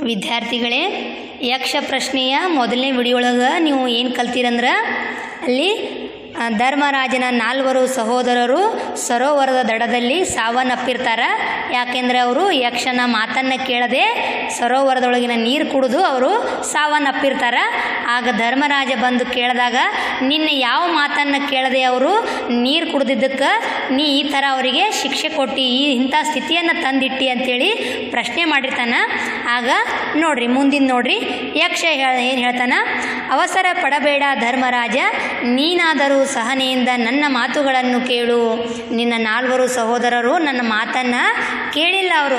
ವಿದ್ಯಾರ್ಥಿಗಳೇ, ಯಕ್ಷ ಪ್ರಶ್ನೆಯ ಮೊದಲನೇ ವಿಡಿಯೋ ನೀವು ಏನು ಕಲ್ತೀರಂದ್ರೆ ಅಲ್ಲಿ ಧರ್ಮರಾಜನ 4 ಸಹೋದರರು ಸರೋವರದ ದಡದಲ್ಲಿ ಸಾವನ್ನಪ್ಪಿರ್ತಾರೆ. ಯಾಕೆಂದರೆ ಅವರು ಯಕ್ಷನ ಮಾತನ್ನು ಕೇಳದೆ ಸರೋವರದೊಳಗಿನ ನೀರು ಕುಡಿದು ಅವರು ಸಾವನ್ನಪ್ಪಿರ್ತಾರೆ. ಆಗ ಧರ್ಮರಾಜ ಬಂದು ಕೇಳಿದಾಗ, ನಿನ್ನ ಯಾವ ಮಾತನ್ನು ಕೇಳದೆ ಅವರು ನೀರು ಕುಡಿದಿದ್ದಕ್ಕೆ ನೀ ಈ ಥರ ಅವರಿಗೆ ಶಿಕ್ಷೆ ಕೊಟ್ಟು ಇಂಥ ಸ್ಥಿತಿಯನ್ನು ತಂದಿಟ್ಟಿ ಅಂಥೇಳಿ ಪ್ರಶ್ನೆ ಮಾಡಿರ್ತಾನೆ. ಆಗ ನೋಡ್ರಿ ಮುಂದಿನ ನೋಡ್ರಿ, ಯಕ್ಷ ಏನು ಹೇಳ್ತಾನೆ, ಅವಸರ ಪಡಬೇಡ ಧರ್ಮರಾಜ, ನೀನಾದರೂ ಸಹನೆಯಿಂದ ನನ್ನ ಮಾತುಗಳನ್ನು ಕೇಳು. ನಿನ್ನ 4 ಸಹೋದರರು ನನ್ನ ಮಾತನ್ನು ಕೇಳಿಲ್ಲ. ಅವರು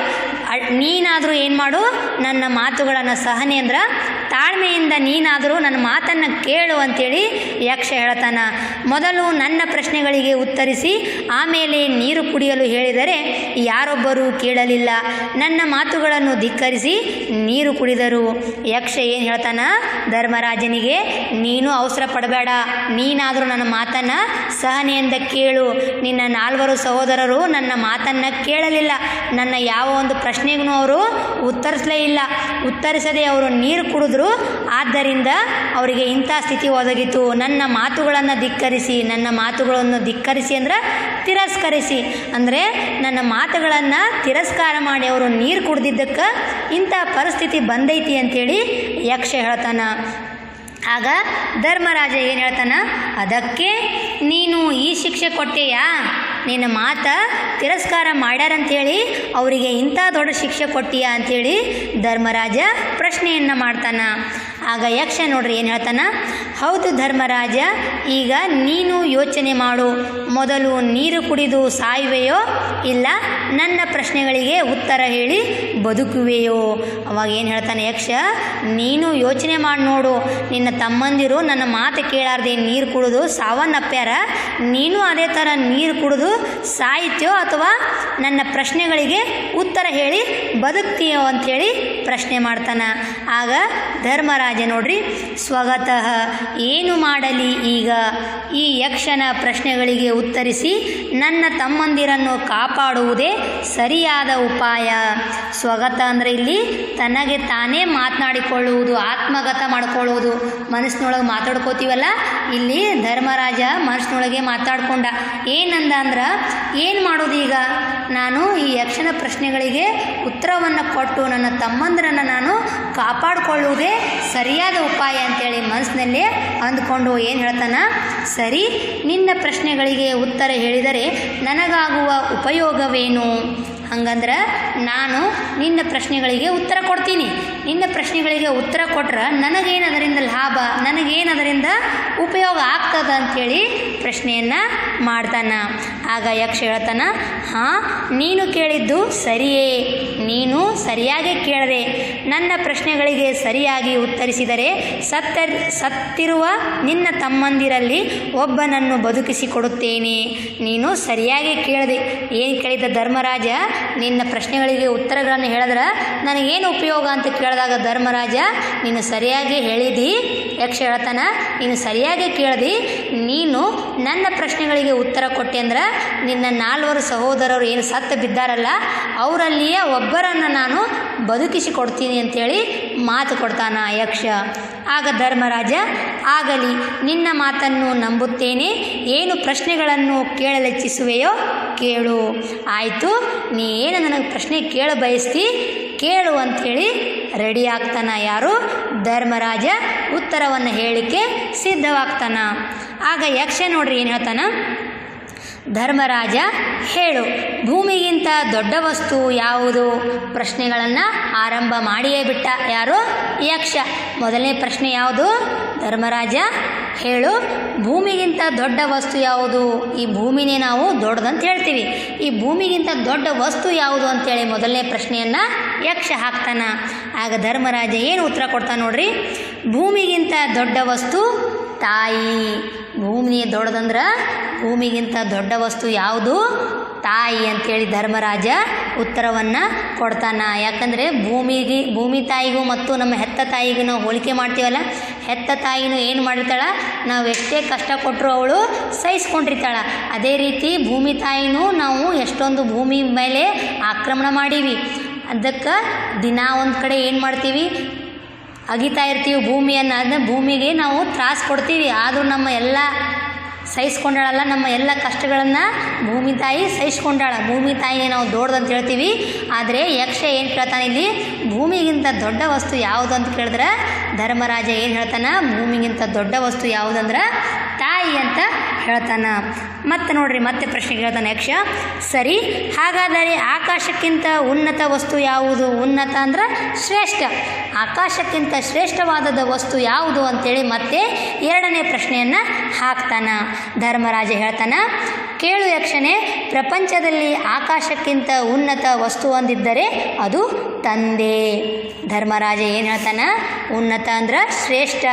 ನೀನಾದರೂ ಏನು ಮಾಡು, ನನ್ನ ಮಾತುಗಳನ್ನು ಸಹನೆ ಅಂದ್ರೆ ತಾಳ್ಮೆಯಿಂದ ನೀನಾದರೂ ನನ್ನ ಮಾತನ್ನು ಕೇಳು ಅಂಥೇಳಿ ಯಕ್ಷ ಹೇಳ್ತಾನೆ. ಮೊದಲು ನನ್ನ ಪ್ರಶ್ನೆಗಳಿಗೆ ಉತ್ತರಿಸಿ ಆಮೇಲೆ ನೀರು ಕುಡಿಯಲು ಹೇಳಿದರೆ ಯಾರೊಬ್ಬರೂ ಕೇಳಲಿಲ್ಲ. ನನ್ನ ಮಾತುಗಳನ್ನು ಧಿಕ್ಕರಿಸಿ ನೀರು ಕುಡಿದರು. ಯಕ್ಷ ಏನು ಹೇಳ್ತಾನೆ ಧರ್ಮರಾಜನಿಗೆ, ನೀನು ಅವಸರ ಪಡಬೇಡ, ನೀನಾದರೂ ನನ್ನ ಮಾತನ್ನು ಸಹನೆಯಿಂದ ಕೇಳು. ನಿನ್ನ 4 ಸಹೋದರರು ನನ್ನ ಮಾತನ್ನು ಕೇಳಲಿಲ್ಲ. ನನ್ನ ಯಾವ ಒಂದು ಪ್ರಶ್ನೆಗೂ ಅವರು ಉತ್ತರಿಸಲೇ ಇಲ್ಲ. ಉತ್ತರಿಸದೆ ಅವರು ನೀರು ಕುಡಿದ್ರು. ಆದ್ದರಿಂದ ಅವರಿಗೆ ಇಂಥ ಸ್ಥಿತಿ ಒದಗಿತು. ನನ್ನ ಮಾತುಗಳನ್ನು ಧಿಕ್ಕರಿಸಿ ಅಂದರೆ ತಿರಸ್ಕರಿಸಿ, ಅಂದರೆ ನನ್ನ ಮಾತುಗಳನ್ನು ತಿರಸ್ಕಾರ ಮಾಡಿ ಅವರು ನೀರು ಕುಡ್ದಿದ್ದಕ್ಕೆ ಇಂಥ ಪರಿಸ್ಥಿತಿ ಬಂದೈತಿ ಅಂಥೇಳಿ ಯಕ್ಷ ಹೇಳ್ತಾನೆ. ಆಗ ಧರ್ಮರಾಜ ಏನು ಹೇಳ್ತಾನೆ, ಅದಕ್ಕೆ ನೀನು ಈ ಶಿಕ್ಷೆ ಕೊಟ್ಟೆಯಾ? ನಿನ್ನ ಮಾತು ತಿರಸ್ಕಾರ ಮಾಡ್ಯಾರಂಥೇಳಿ ಅವರಿಗೆ ಇಂಥ ದೊಡ್ಡ ಶಿಕ್ಷೆ ಕೊಟ್ಟೀಯಾ ಅಂಥೇಳಿ ಧರ್ಮರಾಜ ಪ್ರಶ್ನೆಯನ್ನು ಮಾಡ್ತಾನೆ. ಆಗ ಯಕ್ಷ ನೋಡ್ರಿ ಏನು ಹೇಳ್ತಾನೆ, ಹೌದು ಧರ್ಮರಾಜ, ಈಗ ನೀನು ಯೋಚನೆ ಮಾಡು. ಮೊದಲು ನೀರು ಕುಡಿದು ಸಾಯುವೆಯೋ ಇಲ್ಲ ನನ್ನ ಪ್ರಶ್ನೆಗಳಿಗೆ ಉತ್ತರ ಹೇಳಿ ಬದುಕುವೆಯೋ? ಅವಾಗ ಏನು ಹೇಳ್ತಾನೆ ಯಕ್ಷ, ನೀನು ಯೋಚನೆ ಮಾಡಿ ನೋಡು. ನಿನ್ನ ತಮ್ಮಂದಿರು ನನ್ನ ಮಾತು ಕೇಳಾರ್ದೆ ನೀರು ಕುಡಿದು ಸಾವನ್ನಪ್ಪ್ಯಾರ. ನೀನು ಅದೇ ಥರ ನೀರು ಕುಡಿದು ಸಾಯ್ತೀಯೋ ಅಥವಾ ನನ್ನ ಪ್ರಶ್ನೆಗಳಿಗೆ ಉತ್ತರ ಹೇಳಿ ಬದುಕ್ತೀಯೋ ಅಂಥೇಳಿ ಪ್ರಶ್ನೆ ಮಾಡ್ತಾನೆ. ಆಗ ಧರ್ಮರಾಜ ನೋಡ್ರಿ, ಸ್ವಗತಃ ಏನು ಮಾಡಲಿ ಈಗ? ಈ ಯಕ್ಷನ ಪ್ರಶ್ನೆಗಳಿಗೆ ಉತ್ತರಿಸಿ ನನ್ನ ತಮ್ಮಂದಿರನ್ನು ಕಾಪಾಡುವುದೇ ಸರಿಯಾದ ಉಪಾಯ. ಸ್ವಗತ ಅಂದರೆ ಇಲ್ಲಿ ತನಗೆ ತಾನೇ ಮಾತನಾಡಿಕೊಳ್ಳುವುದು, ಆತ್ಮಗತ ಮಾಡಿಕೊಳ್ಳುವುದು. ಮನಸ್ಸಿನೊಳಗೆ ಮಾತಾಡ್ಕೋತೀವಲ್ಲ, ಇಲ್ಲಿ ಧರ್ಮರಾಜ ಮನಸ್ಸಿನೊಳಗೆ ಮಾತಾಡ್ಕೊಂಡ. ಏನಂದ ಅಂದ್ರೆ, ಏನು ಮಾಡೋದು ಈಗ? ನಾನು ಈ ಯಕ್ಷನ ಪ್ರಶ್ನೆಗಳಿಗೆ ಉತ್ತರವನ್ನು ಕೊಟ್ಟು ನನ್ನ ತಮ್ಮಂದಿರನ್ನು ನಾನು ಕಾಪಾಡಿಕೊಳ್ಳುವುದೇ ಸರಿಯಾದ ಉಪಾಯ ಅಂತೇಳಿ ಮನಸ್ಸಿನಲ್ಲೇ ಅಂದ್ಕೊಂಡು ಏನು ಹೇಳ್ತಾನೆ, ಸರಿ, ನಿನ್ನ ಪ್ರಶ್ನೆಗಳಿಗೆ ಉತ್ತರ ಹೇಳಿದರೆ ನನಗಾಗುವ ಉಪಯೋಗವೇನು? ಹಂಗಂದ್ರೆ ನಾನು ನಿನ್ನ ಪ್ರಶ್ನೆಗಳಿಗೆ ಉತ್ತರ ಕೊಡ್ತೀನಿ. ನಿನ್ನ ಪ್ರಶ್ನೆಗಳಿಗೆ ಉತ್ತರ ಕೊಟ್ರೆ ನನಗೇನು ಅದರಿಂದ ಲಾಭ, ನನಗೇನು ಅದರಿಂದ ಉಪಯೋಗ ಆಗ್ತದೆ ಅಂಥೇಳಿ ಪ್ರಶ್ನೆಯನ್ನು ಮಾಡ್ತಾನೆ. ಆಗ ಯಕ್ಷ ಹೇಳ್ತಾನೆ, ಹಾಂ, ನೀನು ಕೇಳಿದ್ದು ಸರಿಯೇ, ನೀನು ಸರಿಯಾಗಿ ಕೇಳಿದೆ. ನನ್ನ ಪ್ರಶ್ನೆಗಳಿಗೆ ಸರಿಯಾಗಿ ಉತ್ತರಿಸಿದರೆ ಸತ್ತಿರುವ ನಿನ್ನ ತಮ್ಮಂದಿರಲ್ಲಿ ಒಬ್ಬನನ್ನು ಬದುಕಿಸಿಕೊಡುತ್ತೇನೆ. ನೀನು ಸರಿಯಾಗಿ ಕೇಳಿದೆ. ಏನು ಕೇಳಿದ ಧರ್ಮರಾಜ? ನಿನ್ನ ಪ್ರಶ್ನೆಗಳಿಗೆ ಉತ್ತರಗಳನ್ನು ಹೇಳಿದ್ರೆ ನನಗೇನು ಉಪಯೋಗ ಅಂತ ಕೇಳಿದಾಗ ಧರ್ಮರಾಜ, ನೀನು ಸರಿಯಾಗಿ ಹೇಳಿದಿ. ಯಕ್ಷ ಹೇಳ್ತಾನೆ, ನೀನು ಸರಿಯಾಗಿ ಕೇಳಿದಿ. ನೀನು ನನ್ನ ಪ್ರಶ್ನೆಗಳಿಗೆ ಉತ್ತರ ಕೊಟ್ಟೆ ಅಂದ್ರೆ ನಿನ್ನ 4 ಸಹೋದರರು ಏನು ಸತ್ತು ಬಿದ್ದಾರಲ್ಲ ಅವರಲ್ಲಿಯೇ ಒಬ್ಬರನ್ನು ನಾನು ಬದುಕಿಸಿಕೊಡ್ತೀನಿ ಅಂಥೇಳಿ ಮಾತು ಕೊಡ್ತಾನ ಯಕ್ಷ. ಆಗ ಧರ್ಮರಾಜ, ಆಗಲಿ, ನಿನ್ನ ಮಾತನ್ನು ನಂಬುತ್ತೇನೆ. ಏನು ಪ್ರಶ್ನೆಗಳನ್ನು ಕೇಳಲಿಚ್ಛಿಸುವೆಯೋ ಕೇಳು. ಆಯಿತು, ನೀ ಏನು ನನಗೆ ಪ್ರಶ್ನೆ ಕೇಳ ಬಯಸ್ತಿ ಕೇಳು ಅಂಥೇಳಿ ರೆಡಿ ಆಗ್ತಾನ. ಯಾರು? ಧರ್ಮರಾಜ ಉತ್ತರವನ್ನು ಹೇಳಲಿಕ್ಕೆ ಸಿದ್ಧವಾಗ್ತಾನ. ಆಗ ಯಕ್ಷ ನೋಡ್ರಿ ಏನು ಹೇಳ್ತಾನ, ಧರ್ಮರಾಜ ಹೇಳು, ಭೂಮಿಗಿಂತ ದೊಡ್ಡ ವಸ್ತು ಯಾವುದು? ಪ್ರಶ್ನೆಗಳನ್ನು ಆರಂಭ ಮಾಡಿಯೇ ಬಿಟ್ಟ. ಯಾರು? ಯಕ್ಷ. ಮೊದಲನೇ ಪ್ರಶ್ನೆ ಯಾವುದು? ಧರ್ಮರಾಜ ಹೇಳು, ಭೂಮಿಗಿಂತ ದೊಡ್ಡ ವಸ್ತು ಯಾವುದು? ಈ ಭೂಮಿನೇ ನಾವು ದೊಡ್ಡದಂತ ಹೇಳ್ತೀವಿ. ಈ ಭೂಮಿಗಿಂತ ದೊಡ್ಡ ವಸ್ತು ಯಾವುದು ಅಂತೇಳಿ ಮೊದಲನೇ ಪ್ರಶ್ನೆಯನ್ನು ಯಕ್ಷ ಹಾಕ್ತಾನ. ಆಗ ಧರ್ಮರಾಜ ಏನು ಉತ್ತರ ಕೊಡ್ತಾನೆ ನೋಡ್ರಿ, ಭೂಮಿಗಿಂತ ದೊಡ್ಡ ವಸ್ತು ತಾಯಿ. ಭೂಮಿ ದೊಡ್ಡದಂದ್ರೆ ಭೂಮಿಗಿಂತ ದೊಡ್ಡ ವಸ್ತು ಯಾವುದು? ತಾಯಿ ಅಂತೇಳಿ ಧರ್ಮರಾಜ ಉತ್ತರವನ್ನು ಕೊಡ್ತಾನ. ಯಾಕಂದರೆ ಭೂಮಿ ತಾಯಿಗೂ ಮತ್ತು ನಮ್ಮ ಹೆತ್ತ ತಾಯಿಗೂ ನಾವು ಹೋಲಿಕೆ ಮಾಡ್ತೀವಲ್ಲ, ಹೆತ್ತ ತಾಯಿನೂ ಏನು ಮಾಡಿರ್ತಾಳೆ, ನಾವು ಎಷ್ಟೇ ಕಷ್ಟ ಕೊಟ್ಟರು ಅವಳು ಸಹಿಸ್ಕೊಂಡಿರ್ತಾಳೆ. ಅದೇ ರೀತಿ ಭೂಮಿ ತಾಯಿನೂ ನಾವು ಎಷ್ಟೊಂದು ಭೂಮಿ ಮೇಲೆ ಆಕ್ರಮಣ ಮಾಡೀವಿ, ಅದಕ್ಕೆ ದಿನ ಒಂದು ಕಡೆ ಏನು ಮಾಡ್ತೀವಿ, ಅಗಿತಾ ಇರ್ತೀವಿ ಭೂಮಿಯನ್ನು. ಅದನ್ನ ಭೂಮಿಗೆ ನಾವು ತ್ರಾಸ ಕೊಡ್ತೀವಿ, ಆದರೂ ನಮ್ಮ ಎಲ್ಲ ಸಹಿಸ್ಕೊಂಡಾಳಲ್ಲ, ನಮ್ಮ ಎಲ್ಲ ಕಷ್ಟಗಳನ್ನು ಭೂಮಿ ತಾಯಿ ಸಹಿಸ್ಕೊಂಡಾಳ. ಭೂಮಿ ತಾಯಿನೇ ನಾವು ದೊಡ್ಡದಂತ ಹೇಳ್ತೀವಿ. ಆದರೆ ಯಕ್ಷ ಏನು ಕೇಳ್ತಾನೆ ಇಲ್ಲಿ, ಭೂಮಿಗಿಂತ ದೊಡ್ಡ ವಸ್ತು ಯಾವುದು ಅಂತ ಕೇಳಿದ್ರೆ ಧರ್ಮರಾಜ ಏನು ಹೇಳ್ತಾನೆ, ಭೂಮಿಗಿಂತ ದೊಡ್ಡ ವಸ್ತು ಯಾವುದಂದ್ರೆ ತಾಯಿ ಅಂತ ಹೇಳ್ತಾನೆ. ಮತ್ತೆ ನೋಡ್ರಿ, ಮತ್ತೆ ಪ್ರಶ್ನೆ ಕೇಳ್ತಾನೆ ಯಕ್ಷ. ಸರಿ, ಹಾಗಾದರೆ ಆಕಾಶಕ್ಕಿಂತ ಉನ್ನತ ವಸ್ತು ಯಾವುದು? ಉನ್ನತ ಅಂದ್ರೆ ಶ್ರೇಷ್ಠ. ಆಕಾಶಕ್ಕಿಂತ ಶ್ರೇಷ್ಠವಾದ ವಸ್ತು ಯಾವುದು ಅಂತೇಳಿ ಮತ್ತೆ ಎರಡನೇ ಪ್ರಶ್ನೆಯನ್ನು ಹಾಕ್ತಾನ. ಧರ್ಮರಾಜ ಹೇಳ್ತಾನ, ಕೇಳು ಯಕ್ಷನೇ, ಪ್ರಪಂಚದಲ್ಲಿ ಆಕಾಶಕ್ಕಿಂತ ಉನ್ನತ ವಸ್ತು ಒಂದಿದ್ದರೆ ಅದು ತಂದೆ. ಧರ್ಮರಾಜ ಏನು ಹೇಳ್ತಾನ, ಉನ್ನತ ಅಂದ್ರೆ ಶ್ರೇಷ್ಠ,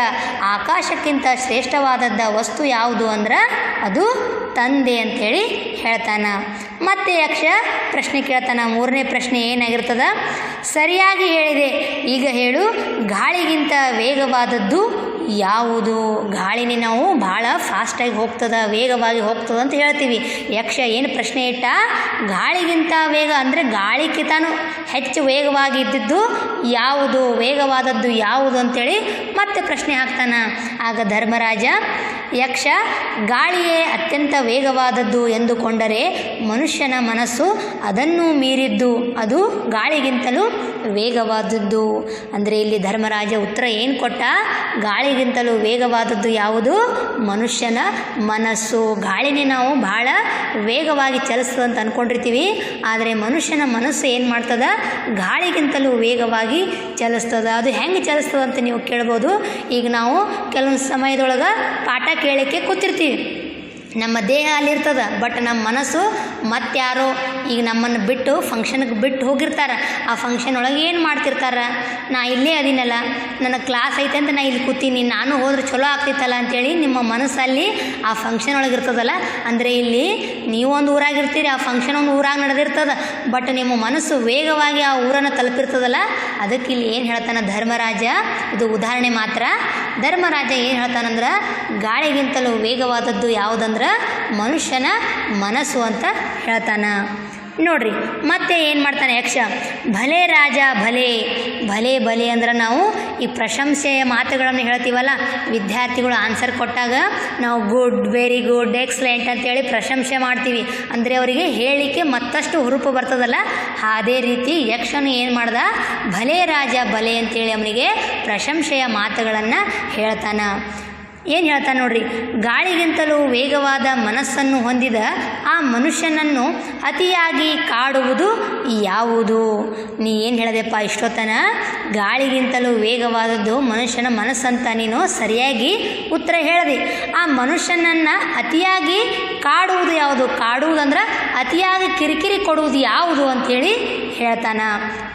ಆಕಾಶಕ್ಕಿಂತ ಶ್ರೇಷ್ಠವಾದದ್ದ ವಸ್ತು ಯಾವುದು ಅಂದ್ರೆ ಅದು ತಂದೆ ಅಂಥೇಳಿ ಹೇಳ್ತಾನ. ಮತ್ತೆ ಯಕ್ಷ ಪ್ರಶ್ನೆ ಕೇಳ್ತಾನ. ಮೂರನೇ ಪ್ರಶ್ನೆ ಏನಾಗಿರ್ತದ, ಸರಿಯಾಗಿ ಹೇಳಿದೆ, ಈಗ ಹೇಳು, ಗಾಳಿಗಿಂತ ವೇಗವಾದದ್ದು ಯಾವುದು? ಗಾಳಿನೇ ನಾವು ಭಾಳ ಫಾಸ್ಟಾಗಿ ಹೋಗ್ತದ, ವೇಗವಾಗಿ ಹೋಗ್ತದ ಅಂತ ಹೇಳ್ತೀವಿ. ಯಕ್ಷ ಏನು ಪ್ರಶ್ನೆ ಇಟ್ಟ, ಗಾಳಿಗಿಂತ ವೇಗ ಅಂದರೆ ಗಾಳಿಗಿಂತನೂ ಹೆಚ್ಚು ವೇಗವಾಗಿ ಇದ್ದಿದ್ದು ಯಾವುದು, ವೇಗವಾದದ್ದು ಯಾವುದು ಅಂತೇಳಿ ಮತ್ತೆ ಪ್ರಶ್ನೆ ಹಾಕ್ತಾನ. ಆಗ ಧರ್ಮರಾಜ, ಯಕ್ಷ, ಗಾಳಿಯೇ ಅತ್ಯಂತ ವೇಗವಾದದ್ದು ಎಂದುಕೊಂಡರೆ ಮನುಷ್ಯನ ಮನಸ್ಸು ಅದನ್ನು ಮೀರಿದ್ದು, ಅದು ಗಾಳಿಗಿಂತಲೂ ವೇಗವಾದದ್ದು. ಅಂದರೆ ಇಲ್ಲಿ ಧರ್ಮರಾಜ ಉತ್ತರ ಏನು ಕೊಟ್ಟ, ಗಾಳಿಗಿಂತಲೂ ವೇಗವಾದದ್ದು ಯಾವುದು? ಮನುಷ್ಯನ ಮನಸ್ಸು. ಗಾಳಿನೇ ನಾವು ಭಾಳ ವೇಗವಾಗಿ ಚಲಿಸ್ತದೆ ಅಂತ ಅಂದ್ಕೊಂಡಿರ್ತೀವಿ, ಆದರೆ ಮನುಷ್ಯನ ಮನಸ್ಸು ಏನು ಮಾಡ್ತದ, ಗಾಳಿಗಿಂತಲೂ ವೇಗವಾಗಿ ಚಲಿಸ್ತದ. ಅದು ಹೆಂಗೆ ಚಲಿಸ್ತದೆ ಅಂತ ನೀವು ಕೇಳ್ಬೋದು. ಈಗ ನಾವು ಕೆಲವೊಂದು ಸಮಯದೊಳಗೆ ಪಾಠ ಕೇಳೋಕ್ಕೆ ಕೂತಿರ್ತೀವಿ, ನಮ್ಮ ದೇಹ ಅಲ್ಲಿರ್ತದೆ, ಬಟ್ ನಮ್ಮ ಮನಸ್ಸು ಮತ್ತಾರೋ ಈಗ ನಮ್ಮನ್ನು ಬಿಟ್ಟು ಫಂಕ್ಷನ್ಗೆ ಬಿಟ್ಟು ಹೋಗಿರ್ತಾರೆ. ಆ ಫಂಕ್ಷನ್ ಒಳಗೆ ಏನು ಮಾಡ್ತಿರ್ತಾರೆ, ನಾ ಇಲ್ಲೇ ಅದೀನಲ್ಲ, ನನ್ನ ಕ್ಲಾಸ್ ಐತೆ ಅಂತ ನಾ ಇಲ್ಲಿ ಕೂತೀನಿ, ನಾನು ಹೋದ್ರೆ ಚಲೋ ಆಗ್ತಿತ್ತಲ್ಲ ಅಂಥೇಳಿ ನಿಮ್ಮ ಮನಸ್ಸಲ್ಲಿ ಆ ಫಂಕ್ಷನ್ ಒಳಗೆ ಇರ್ತದಲ್ಲ. ಅಂದರೆ ಇಲ್ಲಿ ನೀವು ಒಂದು ಊರಾಗಿರ್ತೀರಿ, ಆ ಫಂಕ್ಷನ್ ಒಂದು ಊರಾಗ ನಡೆದಿರ್ತದೆ, ಬಟ್ ನಿಮ್ಮ ಮನಸ್ಸು ವೇಗವಾಗಿ ಆ ಊರನ್ನು ತಲುಪಿರ್ತದಲ್ಲ. ಅದಕ್ಕೆ ಇಲ್ಲಿ ಏನು ಹೇಳ್ತಾನೆ ಧರ್ಮರಾಜ, ಇದು ಉದಾಹರಣೆ ಮಾತ್ರ. ಧರ್ಮರಾಜ ಏನು ಹೇಳ್ತಾನಂದ್ರೆ, ಗಾಳಿಗಿಂತಲೂ ವೇಗವಾದದ್ದು ಯಾವುದಂದ್ರೆ ಮನುಷ್ಯನ ಮನಸ್ಸು ಅಂತ ಹೇಳ್ತಾನ. ನೋಡ್ರಿ, ಮತ್ತೆ ಏನು ಮಾಡ್ತಾನೆ ಯಕ್ಷ, ಭಲೆ ರಾಜ ಭಲೆ. ಭಲೆ ಭಲೆ ಅಂದ್ರೆ ನಾವು ಈ ಪ್ರಶಂಸೆಯ ಮಾತುಗಳನ್ನು ಹೇಳ್ತೀವಲ್ಲ, ವಿದ್ಯಾರ್ಥಿಗಳು ಆನ್ಸರ್ ಕೊಟ್ಟಾಗ ನಾವು ಗುಡ್, ವೆರಿ ಗುಡ್, ಎಕ್ಸಲೆಂಟ್ ಅಂತೇಳಿ ಪ್ರಶಂಸೆ ಮಾಡ್ತೀವಿ. ಅಂದರೆ ಅವರಿಗೆ ಹೇಳಲಿಕ್ಕೆ ಮತ್ತಷ್ಟು ಹುರುಪು ಬರ್ತದಲ್ಲ, ಅದೇ ರೀತಿ ಯಕ್ಷನು ಏನು ಮಾಡ್ದ, ಭಲೆ ರಾಜ ಭಲೆ ಅಂತೇಳಿ ಅವನಿಗೆ ಪ್ರಶಂಸೆಯ ಮಾತುಗಳನ್ನು ಹೇಳ್ತಾನ. ಏನು ಹೇಳ್ತಾನೆ ನೋಡ್ರಿ, ಗಾಳಿಗಿಂತಲೂ ವೇಗವಾದ ಮನಸ್ಸನ್ನು ಹೊಂದಿದ ಆ ಮನುಷ್ಯನನ್ನು ಅತಿಯಾಗಿ ಕಾಡುವುದು ಯಾವುದು? ನೀ ಏನು ಹೇಳಿದೆಪ್ಪ ಇಷ್ಟೊತ್ತನ, ಗಾಳಿಗಿಂತಲೂ ವೇಗವಾದದ್ದು ಮನುಷ್ಯನ ಮನಸ್ಸಂತ ನೀನು ಸರಿಯಾಗಿ ಉತ್ತರ ಹೇಳಿದೆ. ಆ ಮನುಷ್ಯನನ್ನು ಅತಿಯಾಗಿ ಕಾಡುವುದು ಯಾವುದು? ಕಾಡುವುದಂದ್ರೆ ಅತಿಯಾಗಿ ಕಿರಿಕಿರಿ ಕೊಡುವುದು ಯಾವುದು ಅಂಥೇಳಿ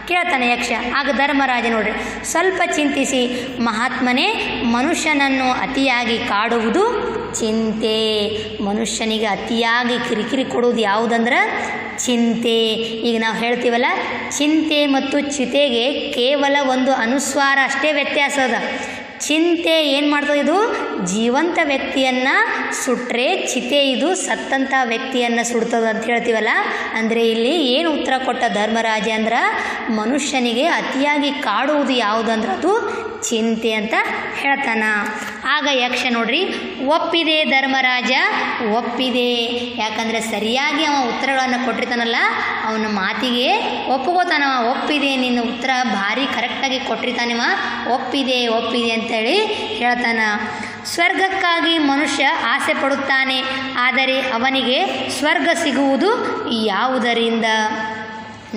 ಕೇಳ್ತಾನೆ ಯಕ್ಷ. ಆಗ ಧರ್ಮರಾಜ ನೋಡ್ರಿ ಸ್ವಲ್ಪ ಚಿಂತಿಸಿ, ಮಹಾತ್ಮನೇ, ಮನುಷ್ಯನನ್ನು ಅತಿಯಾಗಿ ಕಾಡುವುದು ಚಿಂತೆ. ಮನುಷ್ಯನಿಗೆ ಅತಿಯಾಗಿ ಕಿರಿಕಿರಿ ಕೊಡುವುದು ಯಾವುದಂದ್ರೆ ಚಿಂತೆ. ಈಗ ನಾವು ಹೇಳ್ತೀವಲ್ಲ, ಚಿಂತೆ ಮತ್ತು ಚಿತೆಗೆ ಕೇವಲ ಒಂದು ಅನುಸ್ವಾರ ಅಷ್ಟೇ ವ್ಯತ್ಯಾಸ ಅದ. ಚಿಂತೆ ಏನು ಮಾಡ್ತದೆ, ಇದು ಜೀವಂತ ವ್ಯಕ್ತಿಯನ್ನು ಸುಟ್ಟರೆ, ಚಿತೆ ಇದು ಸತ್ತಂಥ ವ್ಯಕ್ತಿಯನ್ನು ಸುಡ್ತದೆ ಅಂತ ಹೇಳ್ತೀವಲ್ಲ. ಅಂದರೆ ಇಲ್ಲಿ ಏನು ಉತ್ತರ ಕೊಟ್ಟ ಧರ್ಮರಾಜ ಅಂದ್ರೆ, ಮನುಷ್ಯನಿಗೆ ಅತಿಯಾಗಿ ಕಾಡುವುದು ಯಾವುದಂದ್ರೆ ಅದು ಚಿಂತೆ ಅಂತ ಹೇಳ್ತಾನ. ಆಗ ಯಕ್ಷ ನೋಡ್ರಿ ಒಪ್ಪಿದೆ, ಧರ್ಮರಾಜ ಒಪ್ಪಿದೆ. ಯಾಕಂದರೆ ಸರಿಯಾಗಿ ಅವ ಉತ್ತರಗಳನ್ನು ಕೊಟ್ಟಿರ್ತಾನಲ್ಲ, ಅವನ ಮಾತಿಗೆ ಒಪ್ಕೋತಾನವ. ಒಪ್ಪಿದೆ, ನಿನ್ನ ಉತ್ತರ ಭಾರಿ ಕರೆಕ್ಟಾಗಿ ಕೊಟ್ಟಿರ್ತಾನವ, ಒಪ್ಪಿದೆ ಒಪ್ಪಿದೆ ಅಂತೇಳಿ ಹೇಳ್ತಾನ. ಸ್ವರ್ಗಕ್ಕಾಗಿ ಮನುಷ್ಯ ಆಸೆ ಪಡುತ್ತಾನೆ, ಆದರೆ ಅವನಿಗೆ ಸ್ವರ್ಗ ಸಿಗುವುದು ಯಾವುದರಿಂದ?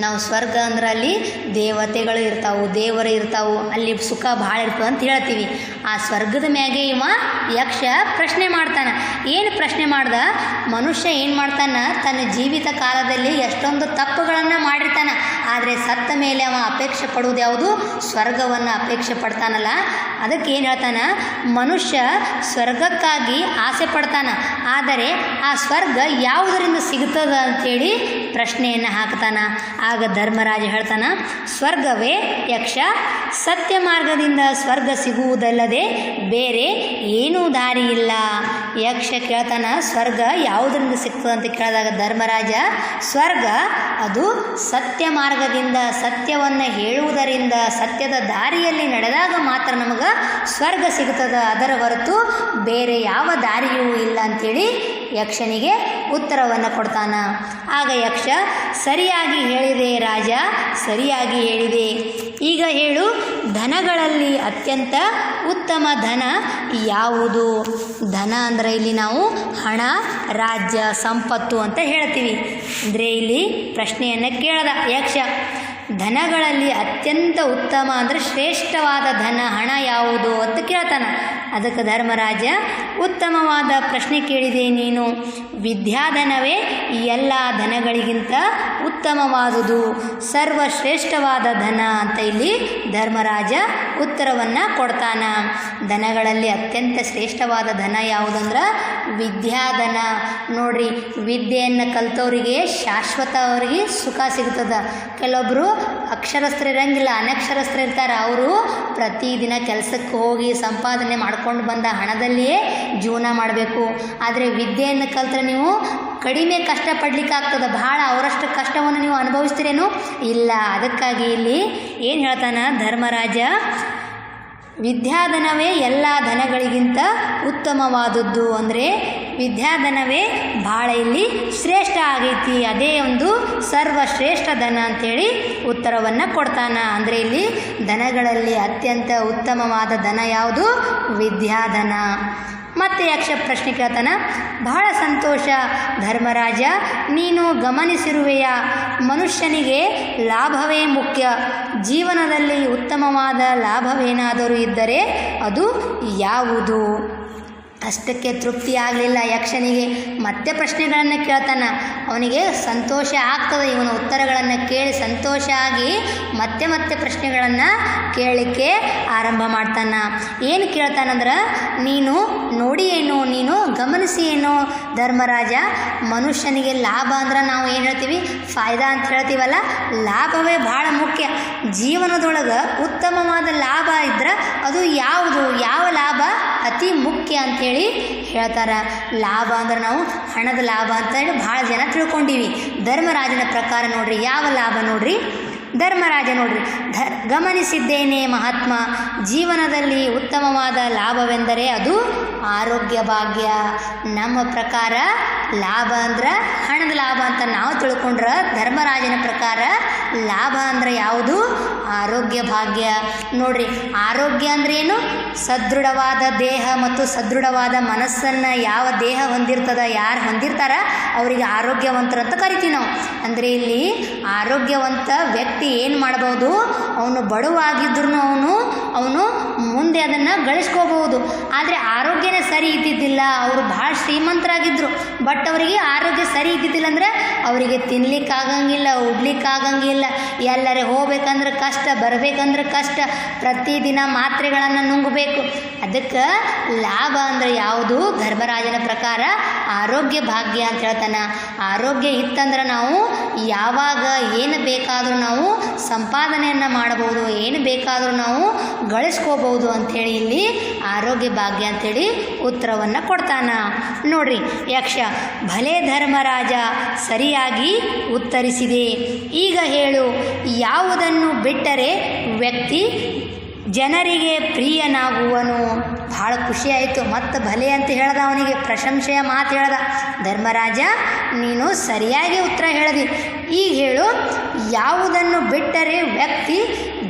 ನಾವು ಸ್ವರ್ಗ ಅಂದ್ರೆ ಅಲ್ಲಿ ದೇವತೆಗಳು ಇರ್ತಾವೆ, ದೇವರು ಇರ್ತಾವೆ, ಅಲ್ಲಿ ಸುಖ ಭಾಳ ಇರ್ತವೆ ಅಂತ ಹೇಳ್ತೀವಿ. ಆ ಸ್ವರ್ಗದ ಮ್ಯಾಗೆ ಇವ ಯಕ್ಷ ಪ್ರಶ್ನೆ ಮಾಡ್ತಾನೆ. ಏನು ಪ್ರಶ್ನೆ ಮಾಡ್ದ, ಮನುಷ್ಯ ಏನು ಮಾಡ್ತಾನೆ, ತನ್ನ ಜೀವಿತ ಕಾಲದಲ್ಲಿ ಎಷ್ಟೊಂದು ತಪ್ಪುಗಳನ್ನು ಮಾಡಿರ್ತಾನೆ, ಆದರೆ ಸತ್ತ ಮೇಲೆ ಅವ ಅಪೇಕ್ಷೆ ಪಡುವುದು ಯಾವುದು? ಸ್ವರ್ಗವನ್ನು ಅಪೇಕ್ಷೆ ಪಡ್ತಾನಲ್ಲ. ಅದಕ್ಕೆ ಏನು ಹೇಳ್ತಾನೆ, ಮನುಷ್ಯ ಸ್ವರ್ಗಕ್ಕಾಗಿ ಆಸೆ ಪಡ್ತಾನೆ, ಆದರೆ ಆ ಸ್ವರ್ಗ ಯಾವುದರಿಂದ ಸಿಗ್ತದ ಅಂಥೇಳಿ ಪ್ರಶ್ನೆಯನ್ನು ಹಾಕ್ತಾನೆ. ಆಗ ಧರ್ಮರಾಜ ಹೇಳ್ತಾನ, ಸ್ವರ್ಗವೇ ಯಕ್ಷ, ಸತ್ಯ ಮಾರ್ಗದಿಂದ ಸ್ವರ್ಗ ಸಿಗುವುದಲ್ಲದೆ ಬೇರೆ ಏನೂ ದಾರಿ ಇಲ್ಲ. ಯಕ್ಷ ಕೇಳ್ತಾನ, ಸ್ವರ್ಗ ಯಾವುದರಿಂದ ಸಿಗ್ತದೆ ಅಂತ ಕೇಳಿದಾಗ ಧರ್ಮರಾಜ, ಸ್ವರ್ಗ ಅದು ಸತ್ಯ ಮಾರ್ಗದಿಂದ, ಸತ್ಯವನ್ನು ಹೇಳುವುದರಿಂದ, ಸತ್ಯದ ದಾರಿಯಲ್ಲಿ ನಡೆದಾಗ ಮಾತ್ರ ನಮಗೆ ಸ್ವರ್ಗ ಸಿಗ್ತದೆ, ಅದರ ಹೊರತು ಬೇರೆ ಯಾವ ದಾರಿಯೂ ಇಲ್ಲ ಅಂಥೇಳಿ ಯಕ್ಷನಿಗೆ ಉತ್ತರವನ್ನು ಕೊಡ್ತಾನ. ಆಗ ಯಕ್ಷ, ಸರಿಯಾಗಿ ಹೇಳಿದೆ ರಾಜ, ಸರಿಯಾಗಿ ಹೇಳಿದೆ. ಈಗ ಹೇಳು, ಧನಗಳಲ್ಲಿ ಅತ್ಯಂತ ಉತ್ತಮ ಧನ ಯಾವುದು? ಧನ ಅಂದರೆ ಇಲ್ಲಿ ನಾವು ಹಣ, ರಾಜ್ಯ, ಸಂಪತ್ತು ಅಂತ ಹೇಳ್ತೀವಿ. ಅಂದರೆ ಇಲ್ಲಿ ಪ್ರಶ್ನೆಯನ್ನು ಕೇಳದ ಯಕ್ಷ, ಧನಗಳಲ್ಲಿ ಅತ್ಯಂತ ಉತ್ತಮ ಅಂದರೆ ಶ್ರೇಷ್ಠವಾದ ಧನ, ಹಣ ಯಾವುದು ಅಂತ ಕೇಳ್ತಾನೆ. ಅದಕ್ಕೆ ಧರ್ಮರಾಜ, ಉತ್ತಮವಾದ ಪ್ರಶ್ನೆ ಕೇಳಿದೆ ನೀನು. ವಿದ್ಯಾಧನವೇ ಎಲ್ಲ ಧನಗಳಿಗಿಂತ ಉತ್ತಮವಾದುದು, ಸರ್ವಶ್ರೇಷ್ಠವಾದ ಧನ ಅಂತ ಇಲ್ಲಿ ಧರ್ಮರಾಜ ಉತ್ತರವನ್ನು ಕೊಡ್ತಾನ. ಧನಗಳಲ್ಲಿ ಅತ್ಯಂತ ಶ್ರೇಷ್ಠವಾದ ಧನ ಯಾವುದಂದ್ರೆ ವಿದ್ಯಾಧನ. ನೋಡ್ರಿ, ವಿದ್ಯೆಯನ್ನು ಕಲಿತವರಿಗೆ ಶಾಶ್ವತ ಅವರಿಗೆ ಸುಖ ಸಿಗ್ತದೆ. ಕೆಲವೊಬ್ಬರು ಅಕ್ಷರಸ್ಥರು ಇರಂಗಿಲ್ಲ, ಅನಕ್ಷರಸ್ಥರು ಇರ್ತಾರೆ. ಅವರು ಪ್ರತಿದಿನ ಕೆಲಸಕ್ಕೆ ಹೋಗಿ ಸಂಪಾದನೆ ಮಾಡ್ಕೊಂಡು ಬಂದ ಹಣದಲ್ಲಿಯೇ ಜೀವನ ಮಾಡಬೇಕು. ಆದರೆ ವಿದ್ಯೆಯನ್ನು ಕಲಿತ್ರೆ ನೀವು ಕಡಿಮೆ ಕಷ್ಟಪಡ್ಲಿಕ್ಕಾಗ್ತದೆ, ಭಾಳ ಅವರಷ್ಟು ಕಷ್ಟವನ್ನು ನೀವು ಅನುಭವಿಸ್ತೀರೇನು? ಇಲ್ಲ. ಅದಕ್ಕಾಗಿ ಇಲ್ಲಿ ಏನು ಹೇಳ್ತಾನೆ ಧರ್ಮರಾಜ, ವಿದ್ಯಾಧನವೇ ಎಲ್ಲ ಧನಗಳಿಗಿಂತ ಉತ್ತಮವಾದದ್ದು. ಅಂದರೆ ವಿದ್ಯಾಧನವೇ ಭಾಳ ಇಲ್ಲಿ ಶ್ರೇಷ್ಠ ಆಗೈತಿ, ಅದೇ ಒಂದು ಸರ್ವಶ್ರೇಷ್ಠ ಧನ ಅಂಥೇಳಿ ಉತ್ತರವನ್ನು ಕೊಡ್ತಾನ. ಅಂದರೆ ಇಲ್ಲಿ ಧನಗಳಲ್ಲಿ ಅತ್ಯಂತ ಉತ್ತಮವಾದ ಧನ ಯಾವುದು? ವಿದ್ಯಾಧನ. ಮತ್ತೆ ಯಕ್ಷ ಪ್ರಶ್ನೆ ಕೇಳ್ತಾನ, ಬಹಳ ಸಂತೋಷ ಧರ್ಮರಾಜ, ನೀನು ಗಮನಿಸಿರುವೆಯ, ಮನುಷ್ಯನಿಗೆ ಲಾಭವೇ ಮುಖ್ಯ. ಜೀವನದಲ್ಲಿ ಉತ್ತಮವಾದ ಲಾಭವೇನಾದರೂ ಇದ್ದರೆ ಅದು ಯಾವುದು? ಅಷ್ಟಕ್ಕೆ ತೃಪ್ತಿ ಆಗಲಿಲ್ಲ ಯಕ್ಷನಿಗೆ. ಮತ್ತೆ ಪ್ರಶ್ನೆಗಳನ್ನು ಕೇಳ್ತಾನ. ಅವನಿಗೆ ಸಂತೋಷ ಆಗ್ತದೆ, ಇವನ ಉತ್ತರಗಳನ್ನು ಕೇಳಿ ಸಂತೋಷ ಆಗಿ ಮತ್ತೆ ಮತ್ತೆ ಪ್ರಶ್ನೆಗಳನ್ನು ಕೇಳಲಿಕ್ಕೆ ಆರಂಭ ಮಾಡ್ತಾನ. ಏನು ಕೇಳ್ತಾನಂದ್ರೆ, ನೀನು ನೋಡಿ ಏನು, ನೀನು ಗಮನಿಸಿ ಏನು ಧರ್ಮರಾಜ, ಮನುಷ್ಯನಿಗೆ ಲಾಭ ಅಂದ್ರೆ ನಾವು ಏನು ಹೇಳ್ತೀವಿ, ಫಾಯ್ದಾ ಅಂತ ಹೇಳ್ತೀವಲ್ಲ, ಲಾಭವೇ ಭಾಳ ಮುಖ್ಯ. ಜೀವನದೊಳಗೆ ಉತ್ತಮವಾದ ಲಾಭ ಇದ್ರೆ ಅದು ಯಾವುದು, ಯಾವ ಲಾಭ ಅತಿ ಮುಖ್ಯ ಅಂಥೇಳಿ ಹೇಳ್ತಾರೆ. ಲಾಭ ಅಂದ್ರೆ ನಾವು ಹಣದ ಲಾಭ ಅಂತ ಹೇಳಿ ಭಾಳ ಜನ ತಿಳ್ಕೊಂಡೀವಿ. ಧರ್ಮರಾಜನ ಪ್ರಕಾರ ನೋಡ್ರಿ ಯಾವ ಲಾಭ ನೋಡ್ರಿ. ಧರ್ಮರಾಜ ನೋಡ್ರಿ, ಗಮನಿಸಿದ್ದೇನೆ ಮಹಾತ್ಮ, ಜೀವನದಲ್ಲಿ ಉತ್ತಮವಾದ ಲಾಭವೆಂದರೆ ಅದು ಆರೋಗ್ಯ ಭಾಗ್ಯ. ನಮ್ಮ ಪ್ರಕಾರ ಲಾಭ ಅಂದ್ರೆ ಹಣದ ಲಾಭ ಅಂತ ನಾವು ತಿಳ್ಕೊಂಡ್ರೆ, ಧರ್ಮರಾಜನ ಪ್ರಕಾರ ಲಾಭ ಅಂದ್ರೆ ಯಾವುದು? ಆರೋಗ್ಯ ಭಾಗ್ಯ. ನೋಡ್ರಿ, ಆರೋಗ್ಯ ಅಂದ್ರೆ ಏನು? ಸದೃಢವಾದ ದೇಹ ಮತ್ತು ಸದೃಢವಾದ ಮನಸ್ಸನ್ನು ಯಾವ ದೇಹ ಹೊಂದಿರ್ತದ, ಯಾರು ಹೊಂದಿರ್ತಾರ ಅವರಿಗೆ ಆರೋಗ್ಯವಂತರಂತ ಕರಿತೀವಿ ನಾವು. ಅಂದರೆ ಇಲ್ಲಿ ಆರೋಗ್ಯವಂತ ವ್ಯಕ್ತಿ ಏನು ಮಾಡ್ಬೋದು, ಅವನು ಬಡವಾಗಿದ್ರೂ ಅವನು ಮುಂದೆ ಅದನ್ನು ಗಳಿಸ್ಕೋಬಹುದು. ಆದರೆ ಆರೋಗ್ಯನೇ ಸರಿ ಇದ್ದಿದ್ದಿಲ್ಲ, ಅವರು ಭಾಳ ಶ್ರೀಮಂತರಾಗಿದ್ದರು, ಬಟ್ ಅವರಿಗೆ ಆರೋಗ್ಯ ಸರಿ ಇದ್ದಿದ್ದಿಲ್ಲ ಅಂದರೆ ಅವರಿಗೆ ತಿನ್ಲಿಕ್ಕಾಗಂಗಿಲ್ಲ, ಉಡ್ಲಿಕ್ಕಾಗಂಗಿಲ್ಲ, ಎಲ್ಲರೇ ಹೋಗ್ಬೇಕಂದ್ರೆ ಕಷ್ಟ, ಬರಬೇಕಂದ್ರೆ ಕಷ್ಟ, ಪ್ರತಿದಿನ ಮಾತ್ರೆಗಳನ್ನು ನುಂಗಬೇಕು. ಅದಕ್ಕೆ ಲಾಭ ಅಂದರೆ ಯಾವುದು? ಧರ್ಮರಾಜನ ಪ್ರಕಾರ ಆರೋಗ್ಯ ಭಾಗ್ಯ ಅಂತ ಹೇಳ್ತಾನೆ. ಆರೋಗ್ಯ ಇತ್ತಂದ್ರೆ ನಾವು ಯಾವಾಗ ಏನು ಬೇಕಾದರೂ ನಾವು ಸಂಪಾದನೆಯನ್ನು ಮಾಡಬಹುದು, ಏನು ಬೇಕಾದರೂ ನಾವು ಗಳಿಸ್ಕೋಬಹುದು ಅಂಥೇಳಿ ಇಲ್ಲಿ ಆರೋಗ್ಯ ಭಾಗ್ಯ ಅಂಥೇಳಿ ಉತ್ತರವನ್ನು ಕೊಡ್ತಾನ. ನೋಡ್ರಿ ಯಕ್ಷ, ಭಲೇ ಧರ್ಮರಾಜ, ಸರಿಯಾಗಿ ಉತ್ತರಿಸಿದೆ. ಈಗ ಹೇಳು, ಯಾವುದನ್ನು ಬಿಟ್ಟರೆ ವ್ಯಕ್ತಿ ಜನರಿಗೆ ಪ್ರಿಯನಾಗುವನು? ಭಾಳ ಖುಷಿ ಆಯಿತು. ಮತ್ತು ಭಲೆ ಅಂತ ಹೇಳ್ದ, ಅವನಿಗೆ ಪ್ರಶಂಸೆಯ ಮಾತು ಹೇಳ್ದ. ಧರ್ಮರಾಜ, ನೀನು ಸರಿಯಾಗಿ ಉತ್ತರ ಹೇಳಿದಿ. ಈಗ ಹೇಳು, ಯಾವುದನ್ನು ಬಿಟ್ಟರೆ ವ್ಯಕ್ತಿ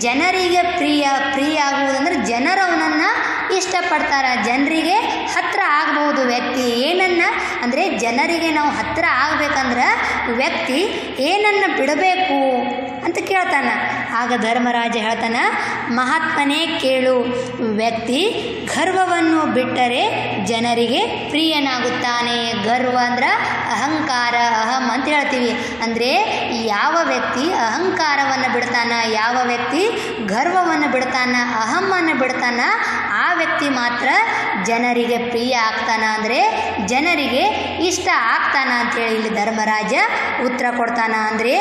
ಜನರಿಗೆ ಪ್ರಿಯ ಆಗುವುದಂದ್ರೆ ಜನರು ಅವನನ್ನು ಇಷ್ಟಪಡ್ತಾರೆ, ಜನರಿಗೆ ಹತ್ತಿರ ಆಗ್ಬೋದು. ವ್ಯಕ್ತಿ ಏನನ್ನ ಅಂದರೆ ಜನರಿಗೆ ನಾವು ಹತ್ತಿರ ಆಗಬೇಕಂದ್ರೆ ವ್ಯಕ್ತಿ ಏನನ್ನು ಬಿಡಬೇಕು ಅಂತ ಕೇಳ್ತಾನ. ಆಗ ಧರ್ಮರಾಜ ಹೇಳ್ತಾನ, ಮಹಾತ್ಮನೇ ಕೇಳು, ವ್ಯಕ್ತಿ ಗರ್ವವನ್ನು ಬಿಟ್ಟರೆ ಜನರಿಗೆ ಪ್ರಿಯನಾಗುತ್ತಾನೆ. ಗರ್ವ ಅಂದ್ರೆ ಅಹಂಕಾರ, ಅಹಂ ಅಂತ ಹೇಳ್ತೀವಿ. ಅಂದರೆ ಯಾವ ವ್ಯಕ್ತಿ ಅಹಂಕಾರವನ್ನು ಬಿಡ್ತಾನ, ಯಾವ ವ್ಯಕ್ತಿ ಗರ್ವವನ್ನು ಬಿಡ್ತಾನ, ಅಹಮ್ಮನ್ನು ಬಿಡ್ತಾನ, ಆ ವ್ಯಕ್ತಿ ಮಾತ್ರ ಜನರಿಗೆ ಪ್ರಿಯ ಆಗ್ತಾನ, ಅಂದರೆ ಜನರಿಗೆ ಇಷ್ಟ ಆಗ್ತಾನ ಅಂಥೇಳಿ ಇಲ್ಲಿ ಧರ್ಮರಾಜ ಉತ್ತರ ಕೊಡ್ತಾನ. ಅಂದರೆ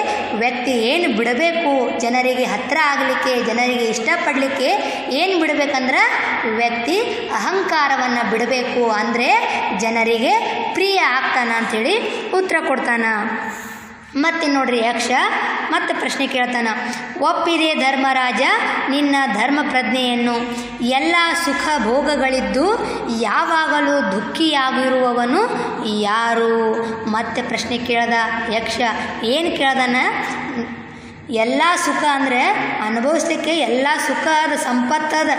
ವ್ಯಕ್ತಿ ಏನು ಬಿಡಬೇಕು, ಜನರಿಗೆ ಹತ್ತಿರ ಆಗಲಿಕ್ಕೆ, ಜನರಿಗೆ ಇಷ್ಟಪಡಲಿಕ್ಕೆ ಏನು ಬಿಡಬೇಕಂದ್ರೆ ವ್ಯಕ್ತಿ ಅಹಂಕಾರವನ್ನು ಬಿಡಬೇಕು, ಅಂದರೆ ಜನರಿಗೆ ಪ್ರಿಯ ಆಗ್ತಾನ ಅಂಥೇಳಿ ಉತ್ತರ ಕೊಡ್ತಾನ. ಮತ್ತೆ ನೋಡ್ರಿ ಯಕ್ಷ ಮತ್ತೆ ಪ್ರಶ್ನೆ ಕೇಳ್ತಾನ. ಒಪ್ಪಿದೆ ಧರ್ಮರಾಜ ನಿನ್ನ ಧರ್ಮ ಪ್ರಜ್ಞೆಯನ್ನು, ಎಲ್ಲ ಸುಖ ಭೋಗಗಳಿದ್ದು ಯಾವಾಗಲೂ ದುಃಖಿಯಾಗಿರುವವನು ಯಾರು? ಮತ್ತೆ ಪ್ರಶ್ನೆ ಕೇಳ್ದ ಯಕ್ಷ. ಏನು ಕೇಳ್ದಾನ? ಎಲ್ಲ ಸುಖ ಅಂದರೆ ಅನುಭವಿಸ್ಲಿಕ್ಕೆ ಎಲ್ಲ ಸುಖ ಅದ, ಸಂಪತ್ತದ,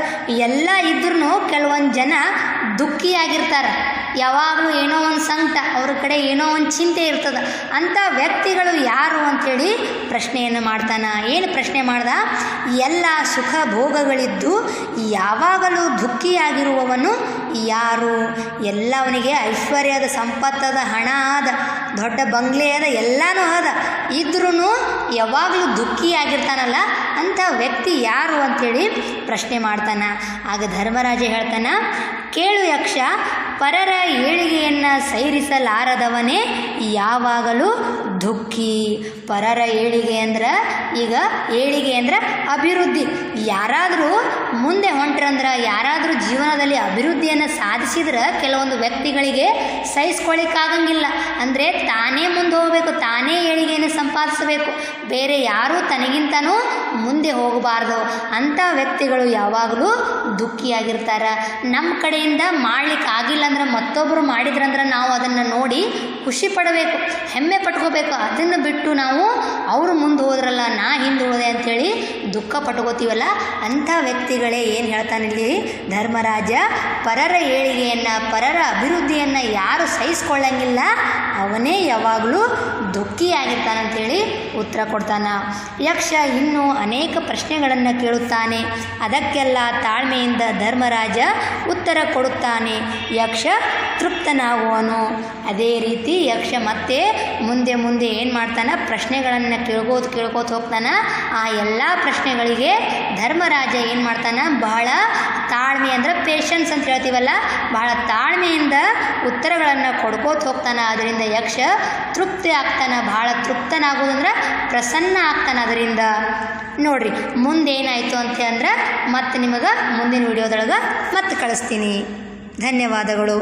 ಎಲ್ಲ ಇದ್ರೂ ಕೆಲವೊಂದು ಜನ ದುಃಖಿಯಾಗಿರ್ತಾರೆ. ಯಾವಾಗಲೂ ಏನೋ ಒಂದು ಸಂಕಟ, ಅವ್ರ ಕಡೆ ಏನೋ ಒಂದು ಚಿಂತೆ ಇರ್ತದೆ. ಅಂಥ ವ್ಯಕ್ತಿಗಳು ಯಾರು ಅಂಥೇಳಿ ಪ್ರಶ್ನೆಯನ್ನು ಮಾಡ್ತಾನೆ. ಏನು ಪ್ರಶ್ನೆ ಮಾಡ್ದ? ಎಲ್ಲ ಸುಖ ಭೋಗಗಳಿದ್ದು ಯಾವಾಗಲೂ ದುಃಖಿಯಾಗಿರುವವನು ಯಾರು? ಎಲ್ಲವನಿಗೆ ಐಶ್ವರ್ಯದ, ಸಂಪತ್ತದ, ಹಣ ಅದ, ದೊಡ್ಡ ಬಂಗ್ಲೆ ಅದ, ಎಲ್ಲನೂ ಅದ, ಇದ್ರೂ ಯಾವಾಗಲೂ ದುಃಖಿಯಾಗಿರ್ತಾನಲ್ಲ ಅಂಥ ವ್ಯಕ್ತಿ ಯಾರು ಅಂಥೇಳಿ ಪ್ರಶ್ನೆ ಮಾಡ್ತಾನೆ. ಆಗ ಧರ್ಮರಾಜ ಹೇಳ್ತಾನ, ಕೇಳು ಯಕ್ಷ, ಪರರ ಏಳಿಗೆಯನ್ನು ಸೈರಿಸಲಾರದವನೇ ಯಾವಾಗಲೂ ದುಃಖಿ. ಪರರ ಏಳಿಗೆ ಅಂದ್ರೆ, ಈಗ ಏಳಿಗೆ ಅಂದ್ರೆ ಅಭಿವೃದ್ಧಿ. ಯಾರಾದರೂ ಮುಂದೆ ಹೊಂಟ್ರಂದ್ರೆ, ಯಾರಾದರೂ ಜೀವನದಲ್ಲಿ ಅಭಿವೃದ್ಧಿಯನ್ನು ಸಾಧಿಸಿದ್ರೆ ಕೆಲವೊಂದು ವ್ಯಕ್ತಿಗಳಿಗೆ ಸಹಿಸ್ಕೊಳ್ಳಿಕ್ಕಾಗಂಗಿಲ್ಲ. ಅಂದರೆ ತಾನೇ ಮುಂದೆ ಹೋಗಬೇಕು, ತಾನೇ ಏಳಿಗೆಯನ್ನು ಸಂಪಾದಿಸಬೇಕು, ಬೇರೆ ಯಾರೂ ತನಗಿಂತನೂ ಮುಂದೆ ಹೋಗಬಾರ್ದು. ಅಂಥ ವ್ಯಕ್ತಿಗಳು ಯಾವಾಗಲೂ ದುಃಖಿಯಾಗಿರ್ತಾರೆ. ನಮ್ಮ ಕಡೆಯಿಂದ ಮಾಡ್ಲಿಕ್ಕೆ ಆಗಿಲ್ಲ ಅಂದ್ರೆ, ಮತ್ತೊಬ್ಬರು ಮಾಡಿದ್ರಂದ್ರೆ ನಾವು ಅದನ್ನು ನೋಡಿ ಖುಷಿ ಪಡಬೇಕು, ಹೆಮ್ಮೆ ಪಟ್ಕೋಬೇಕು. ಅದನ್ನು ಬಿಟ್ಟು ನಾವು ಅವರು ಮುಂದೆ ಹೋದ್ರಲ್ಲ, ನಾ ಹಿಂದೆ ಹೋದೆ ಅಂಥೇಳಿ ದುಃಖ ಪಟ್ಕೋತೀವಲ್ಲ, ಅಂಥ ವ್ಯಕ್ತಿಗಳೇ ಏನು ಹೇಳ್ತಾನಿಲ್ಲಿ ಧರ್ಮರಾಜ, ಪರರ ಏಳಿಗೆಯನ್ನು, ಪರರ ಅಭಿವೃದ್ಧಿಯನ್ನು ಯಾರು ಸಹಿಸ್ಕೊಳ್ಳಂಗಿಲ್ಲ ಅವನೇ ಯಾವಾಗಲೂ ದುಃಖಿಯಾಗಿರ್ತಾನಂಥೇಳಿ ಉತ್ತರ ಕೊಡ್ತಾನ. ಯಕ್ಷ ಇನ್ನೂ ಅನೇಕ ಪ್ರಶ್ನೆಗಳನ್ನು ಕೇಳುತ್ತಾನೆ. ಅದಕ್ಕೆಲ್ಲ ತಾಳ್ಮೆಯಿಂದ ಧರ್ಮರಾಜ ಉತ್ತರ ಕೊಡುತ್ತಾನೆ. ಯಕ್ಷ ತೃಪ್ತನಾಗುವನು. ಅದೇ ರೀತಿ ಯಕ್ಷ ಮತ್ತೆ ಮುಂದೆ ಮುಂದೆ ಏನು ಮಾಡ್ತಾನೆ? ಪ್ರಶ್ನೆಗಳನ್ನು ಕೇಳ್ಕೋತ ಹೋಗ್ತಾನೆ. ಆ ಎಲ್ಲ ಪ್ರಶ್ನೆಗಳಿಗೆ ಧರ್ಮರಾಜ ಏನು ಮಾಡ್ತಾನೆ? ಬಹಳ ತಾಳ್ಮೆ, ಅಂದರೆ ಪೇಷನ್ಸ್ ಅಂತ ಹೇಳ್ತೀವಲ್ಲ, ಬಹಳ ತಾಳ್ಮೆಯಿಂದ ಉತ್ತರಗಳನ್ನು ಕೊಡ್ಕೋತ ಹೋಗ್ತಾನೆ. ಅದರಿಂದ ಯಕ್ಷ ತೃಪ್ತಿ ಆಗ್ತಾನೆ. ಬಹಳ ತೃಪ್ತನಾಗೋದಂದ್ರೆ ಪ್ರಸನ್ನ ಆಗ್ತಾನೆ ಅದರಿಂದ. ನೋಡ್ರಿ ಮುಂದೇನಾಯಿತು ಅಂತ ಅಂದ್ರೆ ಮತ್ತೆ ನಿಮಗೆ ಮುಂದಿನ ವಿಡಿಯೋದೊಳಗೆ ಮತ್ತೆ ಕಳಿಸ್ತೀನಿ. ಧನ್ಯವಾದಗಳು.